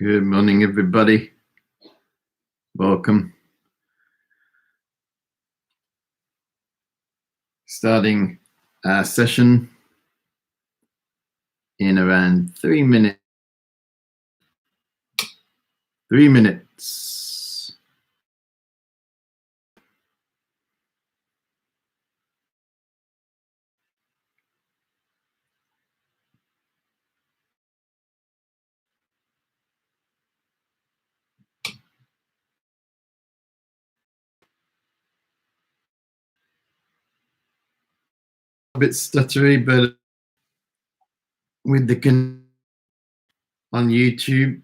Good morning, everybody. Welcome. Starting our session in around 3 minutes. 3 minutes. A bit stuttery, but with the on YouTube,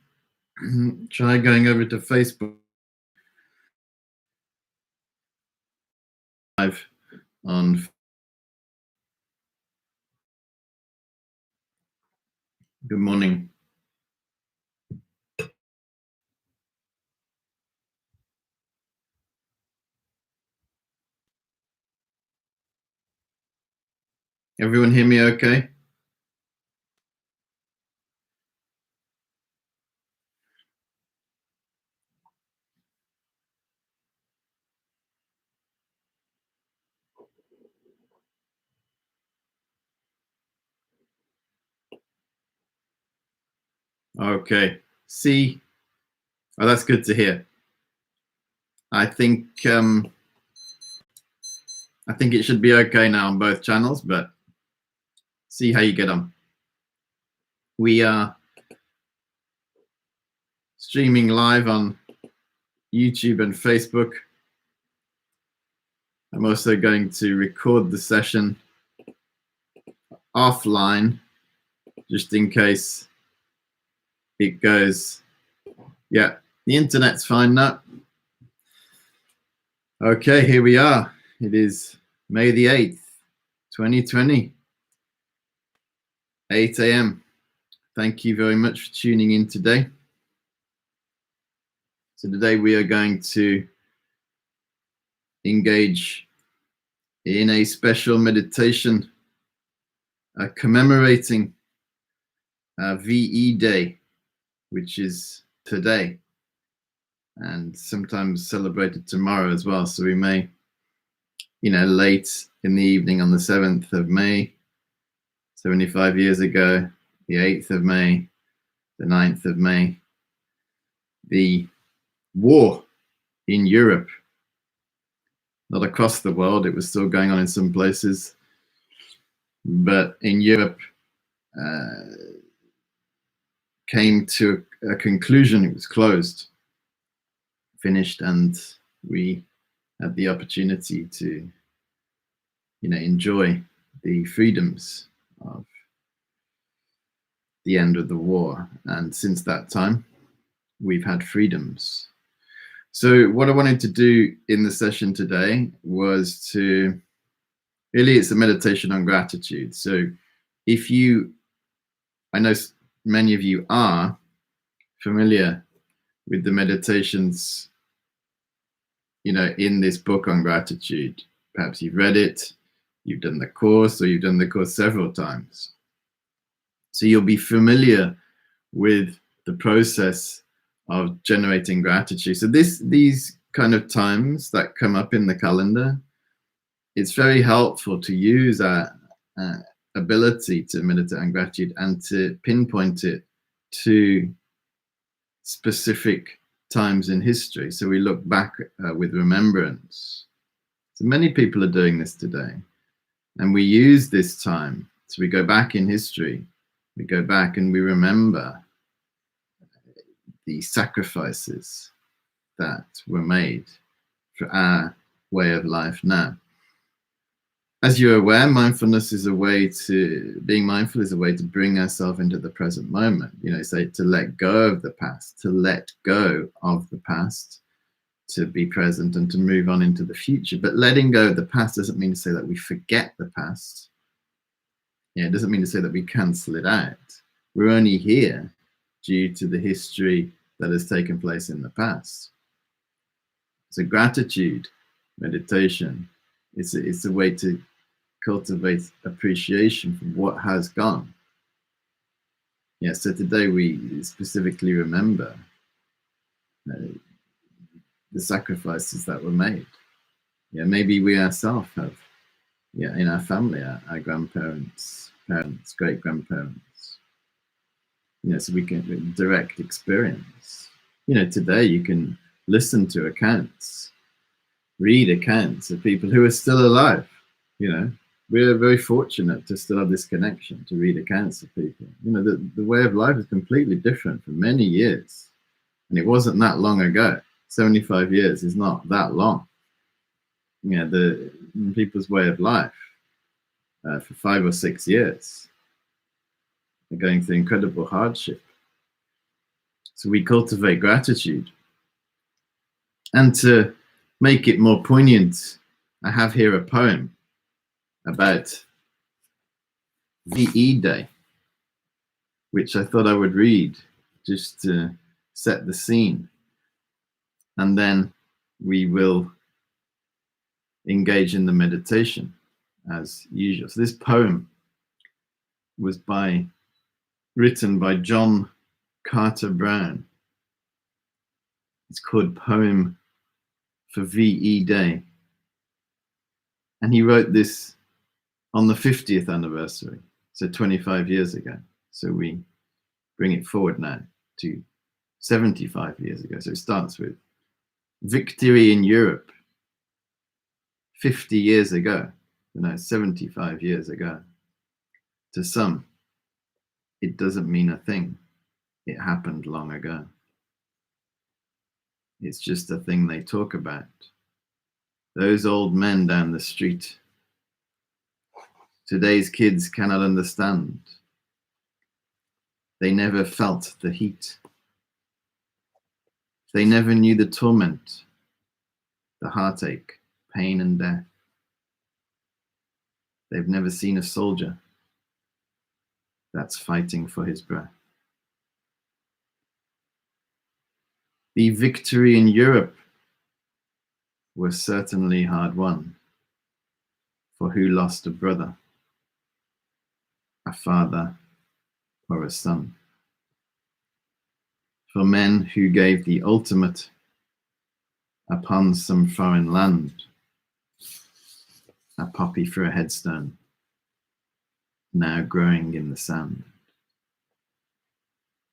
try going over to Facebook Live on. Good morning. Everyone hear me okay? Okay. See, oh, that's good to hear. I think it should be okay now on both channels, but see how you get on. We are streaming live on YouTube and Facebook. I'm also going to record the session offline, just in case it goes. Yeah, the internet's fine now. Okay, here we are. It is May the 8th, 2020, 8 a.m. Thank you very much for tuning in today. So today we are going to engage in a special meditation commemorating VE Day, which is today and sometimes celebrated tomorrow as well. So we may, late in the evening on the 7th of May, 75 years ago, the 8th of May, the 9th of May, the war in Europe, not across the world, it was still going on in some places, but in Europe came to a conclusion. It was closed, finished, and we had the opportunity to, enjoy the freedoms of the end of the war. And since that time, we've had freedoms. So what I wanted to do in the session today was to really, it's a meditation on gratitude. So if you, I know many of you are familiar with the meditations, in this book on gratitude. Perhaps you've read it, you've done the course, or you've done the course several times. So you'll be familiar with the process of generating gratitude. So these kind of times that come up in the calendar, it's very helpful to use our ability to meditate on gratitude and to pinpoint it to specific times in history. So we look back with remembrance. So many people are doing this today, and we use this time. So we go back in history, we go back and we remember the sacrifices that were made for our way of life now. As you're aware, mindfulness is being mindful is a way to bring ourselves into the present moment. Say to let go of the past, to let go of the past, to be present and to move on into the future. But letting go of the past doesn't mean to say that we forget the past. It doesn't mean to say that we cancel it out. We're only here due to the history that has taken place in the past. So gratitude, meditation, it's a way to cultivate appreciation for what has gone. Yeah, so today we specifically remember the sacrifices that were made. Yeah, maybe we ourselves have, yeah, in our family, our grandparents, parents, great grandparents. You know, so we can direct experience. You know, today you can listen to accounts, read accounts of people who are still alive. You know, we're very fortunate to still have this connection to read accounts of people. You know, the way of life is completely different for many years, and it wasn't that long ago. 75 years is not that long. You know, the people's way of life for 5 or 6 years, they're going through incredible hardship. So we cultivate gratitude. And to make it more poignant, I have here a poem about VE Day, which I thought I would read just to set the scene. And then we will engage in the meditation as usual. So this poem was written by John Carter Brown. It's called Poem for VE Day. And he wrote this on the 50th anniversary, so 25 years ago. So we bring it forward now to 75 years ago. So it starts with victory in Europe 50 years ago, 75 years ago. To some, it doesn't mean a thing. It happened long ago. It's just a thing they talk about. Those old men down the street. Today's kids cannot understand. They never felt the heat. They never knew the torment, the heartache, pain and death. They've never seen a soldier that's fighting for his breath. The victory in Europe was certainly hard won for who lost a brother, a father, or a son. For men who gave the ultimate upon some foreign land, a poppy for a headstone, now growing in the sand.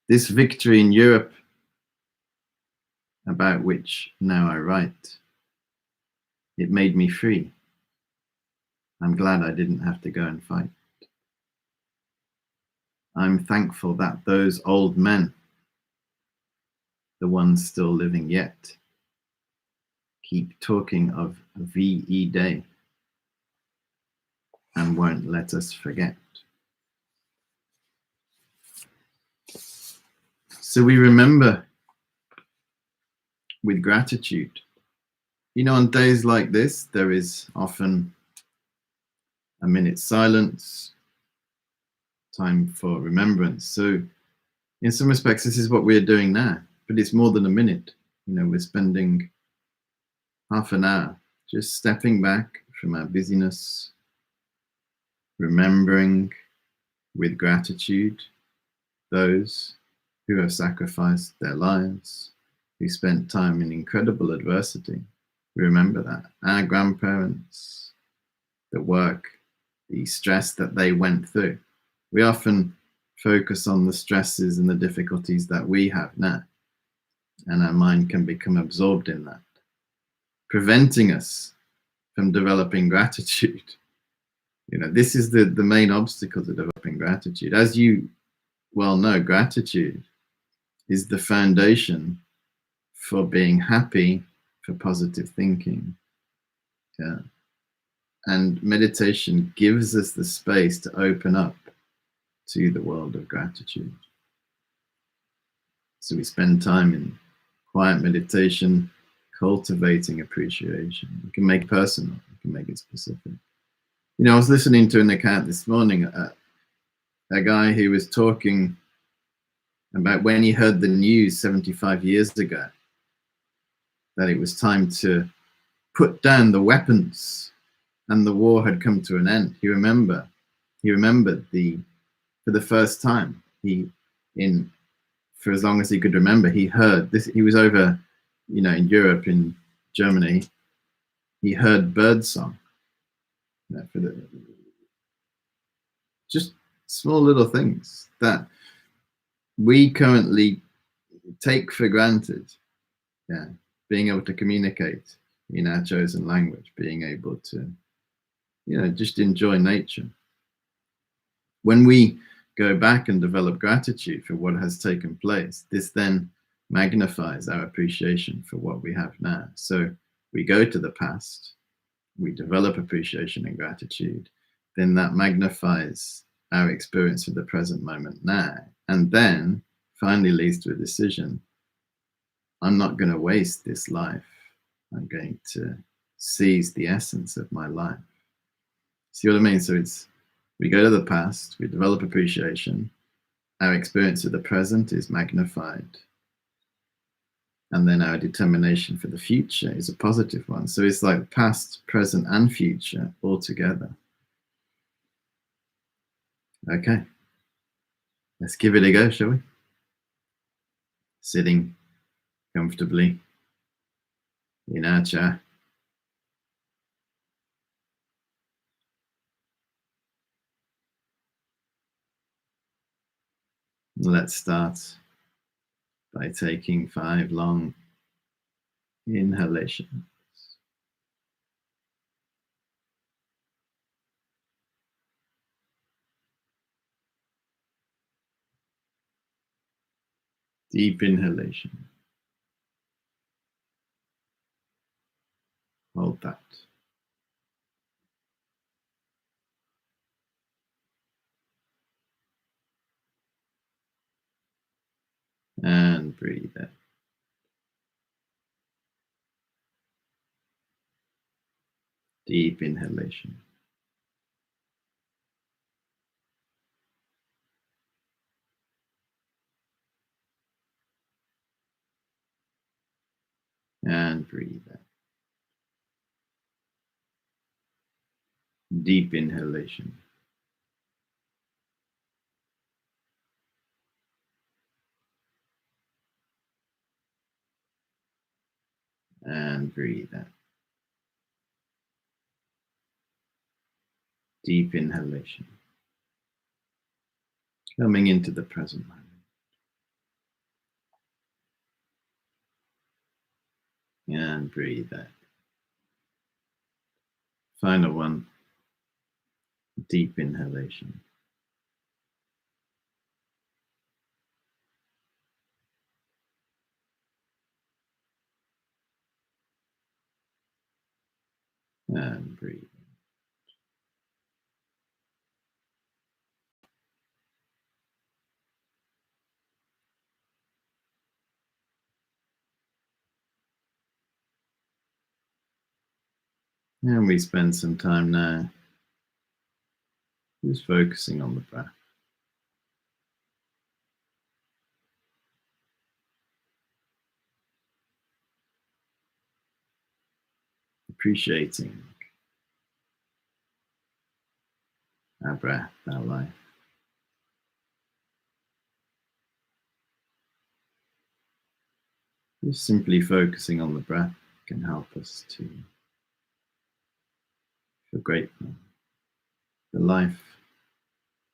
This victory in Europe, about which now I write, it made me free. I'm glad I didn't have to go and fight. I'm thankful that those old men, the ones still living yet, keep talking of VE Day and won't let us forget. So we remember with gratitude. You know, on days like this, there is often a minute's silence, time for remembrance. So in some respects, this is what we're doing now, but it's more than a minute. You know, we're spending half an hour just stepping back from our busyness, remembering with gratitude those who have sacrificed their lives, who spent time in incredible adversity. We remember that. Our grandparents, the work, the stress that they went through. We often focus on the stresses and the difficulties that we have now, and our mind can become absorbed in that, preventing us from developing gratitude. You know, this is the main obstacle to developing gratitude. As you well know, gratitude is the foundation for being happy, for positive thinking. Yeah. And meditation gives us the space to open up to the world of gratitude. So we spend time in quiet meditation, cultivating appreciation. We can make it personal, we can make it specific. You know, I was listening to an account this morning, a guy who was talking about when he heard the news 75 years ago that it was time to put down the weapons and the war had come to an end. He remembered for the first time, he in for as long as he could remember. He heard this. He was over, in Europe, in Germany. He heard bird song. For just small little things that we currently take for granted. Yeah, being able to communicate in our chosen language, being able to, just enjoy nature. When we go back and develop gratitude for what has taken place, this then magnifies our appreciation for what we have now. So we go to the past, we develop appreciation and gratitude, then that magnifies our experience of the present moment now, and then finally leads to a decision. I'm not going to waste this life. I'm going to seize the essence of my life. See what I mean? So we go to the past, we develop appreciation, our experience of the present is magnified, and then our determination for the future is a positive one. So it's like past, present, and future all together. Okay, let's give it a go, shall we? Sitting comfortably in our chair. Let's start by taking 5 long inhalations. Deep inhalation. Hold that. And breathe out. Deep inhalation. And breathe out. Deep inhalation. And breathe out. Deep inhalation. Coming into the present moment. And breathe out. Final one. Deep inhalation. And breathe. And we spend some time now just focusing on the breath. Appreciating our breath, our life. Just simply focusing on the breath can help us to feel grateful for the life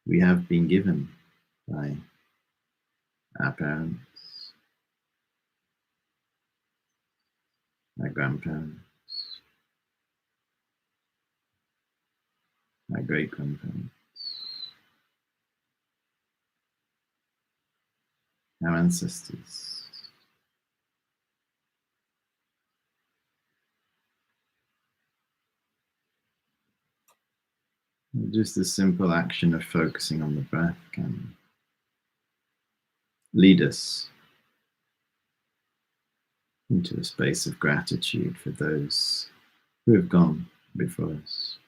we have been given by our parents, our grandparents, our great-grandparents, our ancestors. Just the simple action of focusing on the breath can lead us into a space of gratitude for those who have gone before us.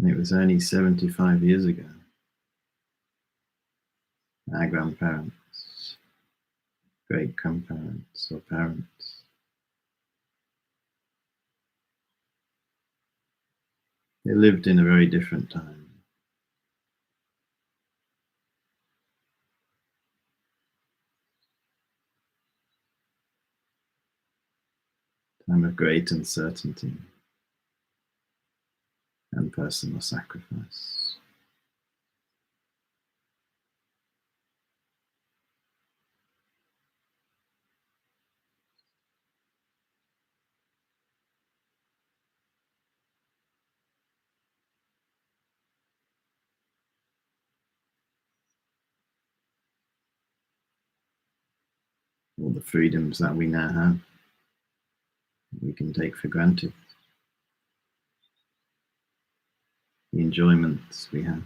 And it was only 75 years ago. Our grandparents, great grandparents, or parents, they lived in a very different time. Time of great uncertainty and personal sacrifice. All the freedoms that we now have, we can take for granted. The enjoyments we have.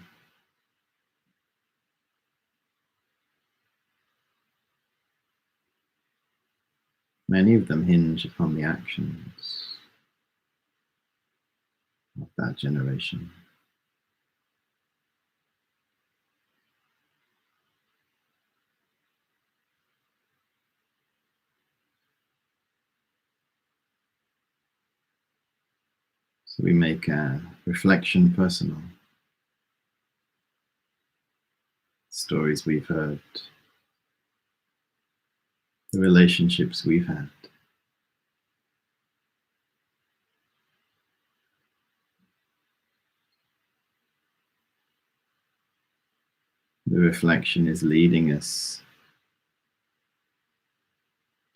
Many of them hinge upon the actions of that generation. So we make our reflection personal. Stories we've heard, the relationships we've had. The reflection is leading us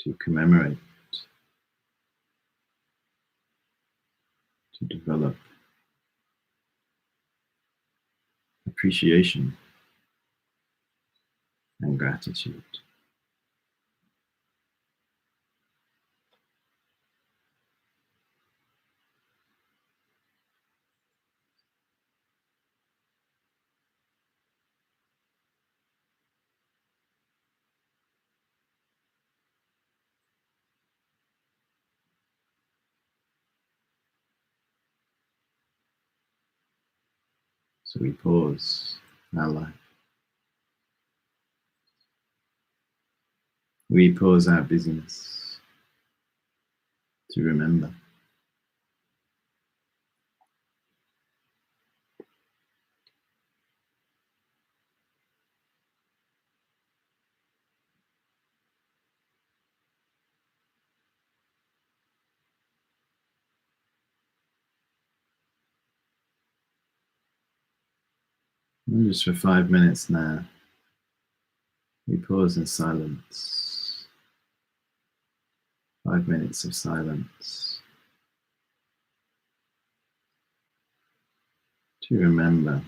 to commemorate, to develop appreciation and gratitude. So we pause our life. We pause our busyness to remember. And just for 5 minutes now, we pause in silence. 5 minutes of silence to remember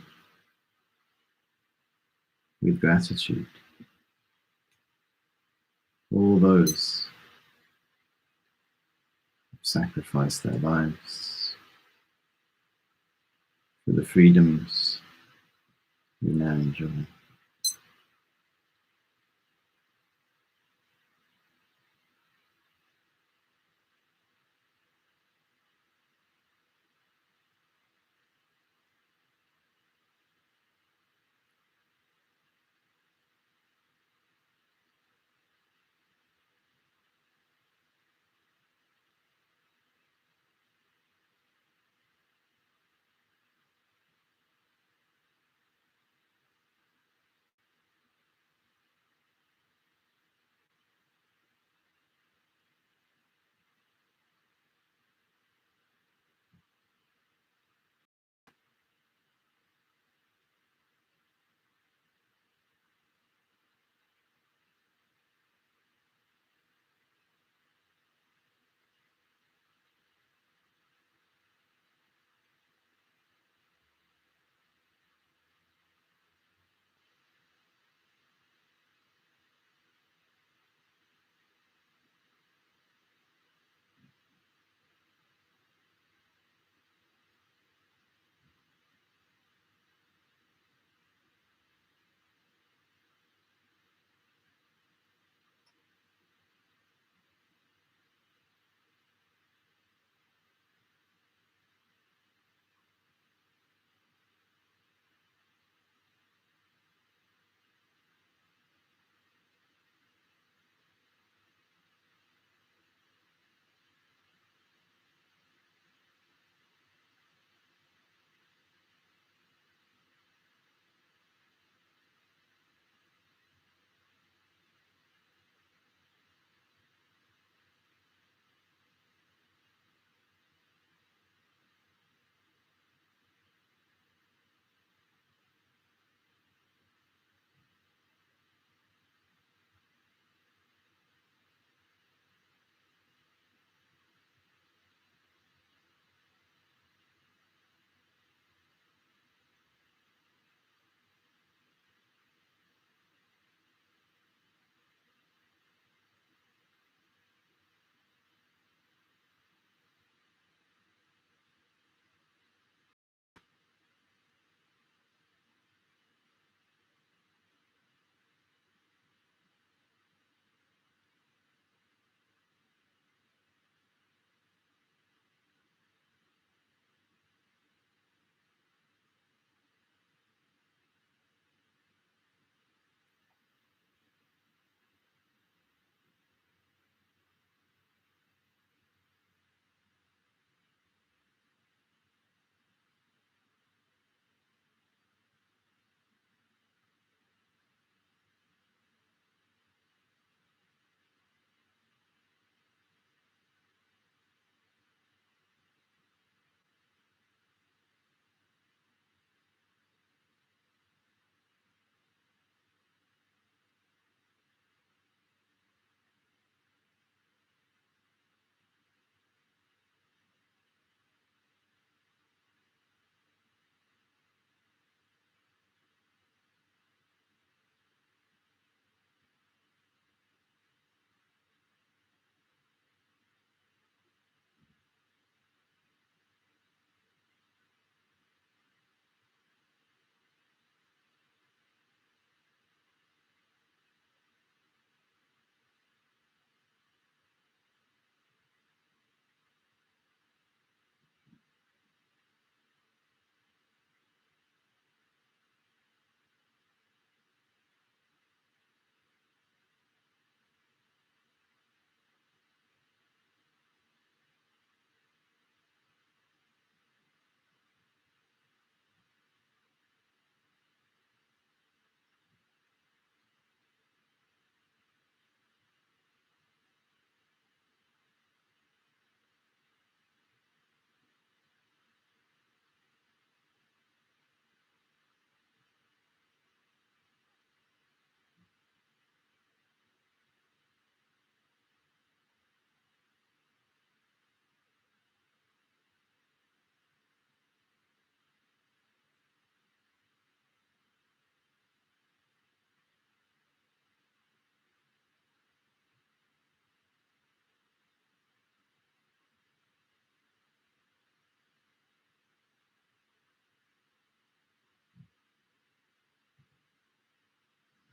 with gratitude all those who sacrificed their lives for the freedoms we now enjoy.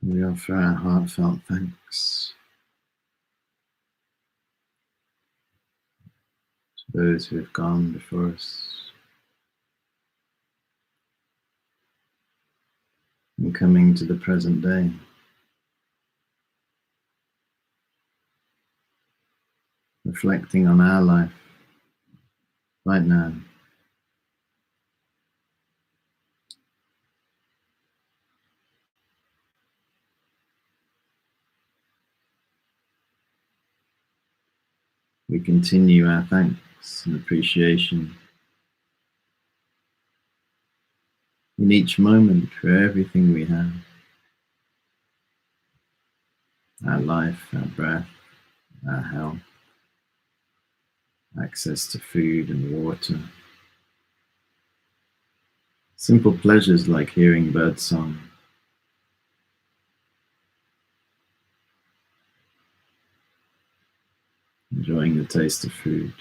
We offer our heartfelt thanks to those who have gone before us, and coming to the present day, reflecting on our life right now. We continue our thanks and appreciation in each moment for everything we have: our life, our breath, our health, access to food and water, simple pleasures like hearing birdsong, enjoying the taste of food.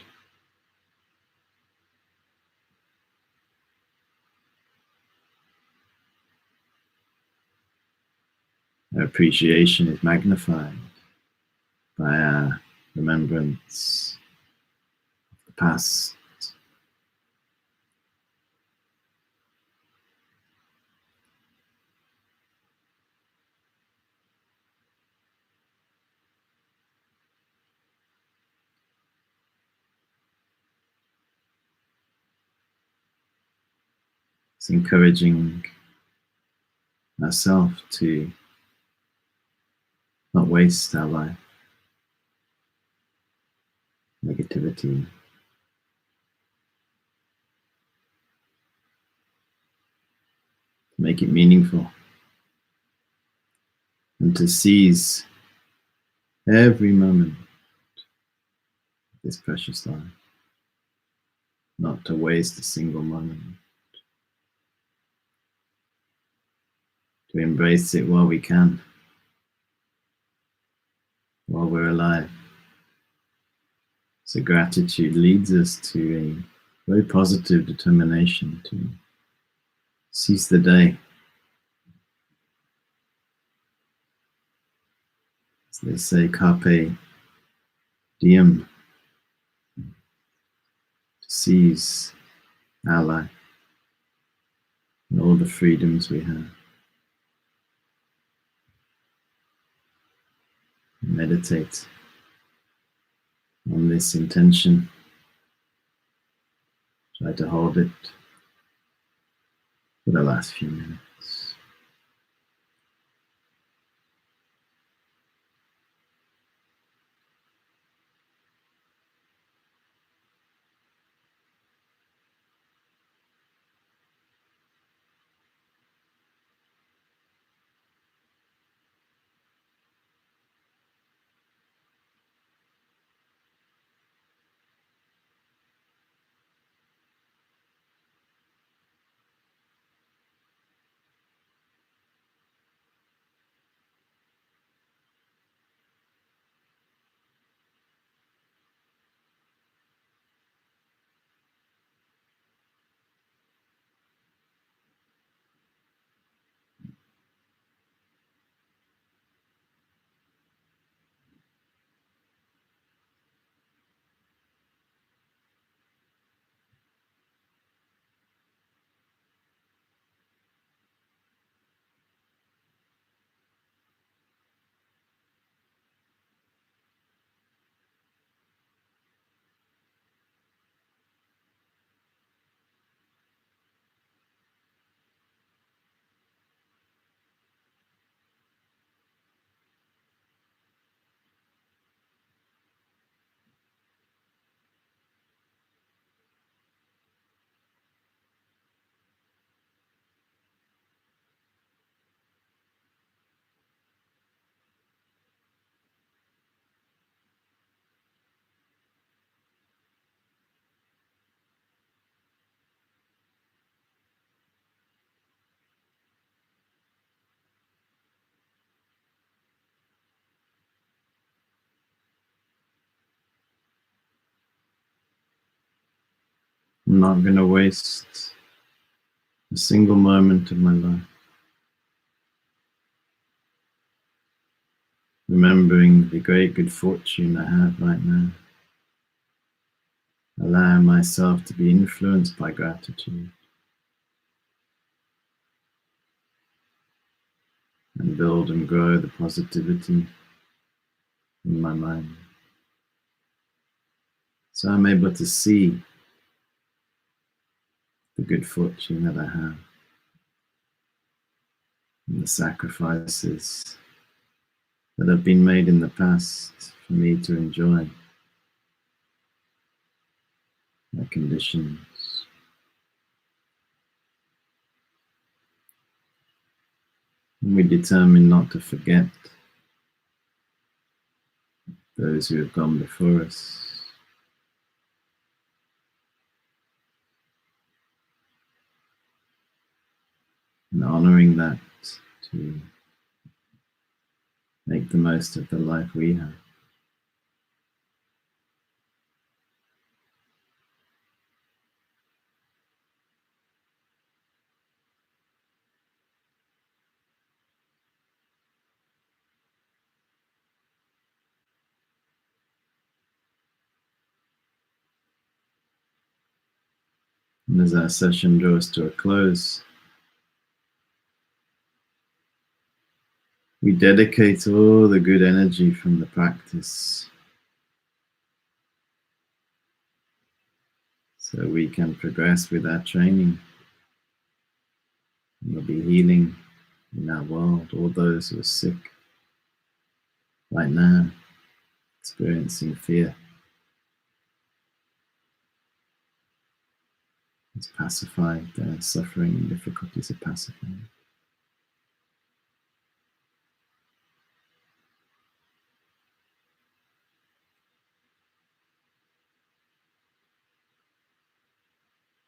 Our appreciation is magnified by our remembrance of the past, it's encouraging ourselves to not waste our life, negativity, to make it meaningful, and to seize every moment of this precious life, not to waste a single moment, to embrace it while we can, while we're alive. So gratitude leads us to a very positive determination to seize the day. As they say, carpe diem, to seize our life and all the freedoms we have. Meditate on this intention. Try to hold it for the last few minutes. I'm not going to waste a single moment of my life. remembering the great good fortune I have right now, allowing myself to be influenced by gratitude and build and grow the positivity in my mind. So I'm able to see the good fortune that I have and the sacrifices that have been made in the past for me to enjoy my conditions. And we determine not to forget those who have gone before us, and honoring that to make the most of the life we have. And as our session draws to a close, we dedicate all the good energy from the practice so we can progress with our training. And we'll be healing in our world all those who are sick right now, experiencing fear. It's pacified, their suffering and difficulties are pacified.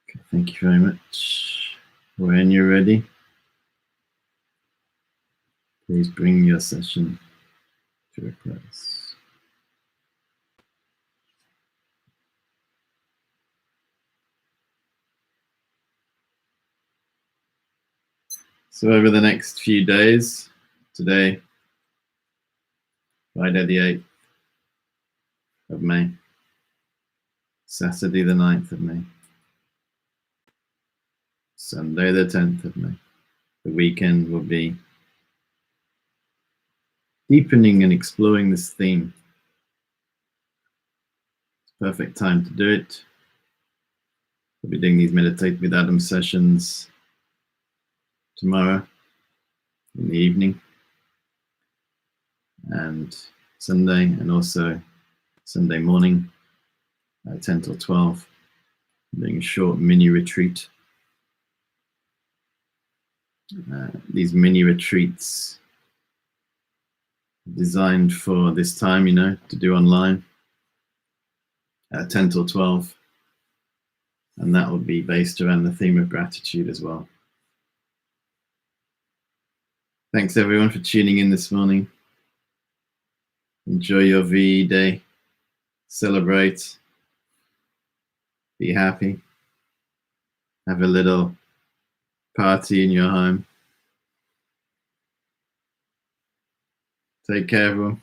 Okay, thank you very much. When you're ready, please bring your session to a close. So over the next few days, today, Friday the 8th of May, Saturday the 9th of May, Sunday the 10th of May, the weekend will be deepening and exploring this theme. It's a perfect time to do it. We'll be doing these Meditate with Adam sessions tomorrow in the evening and Sunday, and also Sunday morning, 10 till 12, doing a short mini retreat. These mini retreats designed for this time, to do online at 10 till 12, and that will be based around the theme of gratitude as well. Thanks everyone for tuning in this morning. Enjoy your VE day. Celebrate. Be happy. Have a little party in your home. Take care, everyone.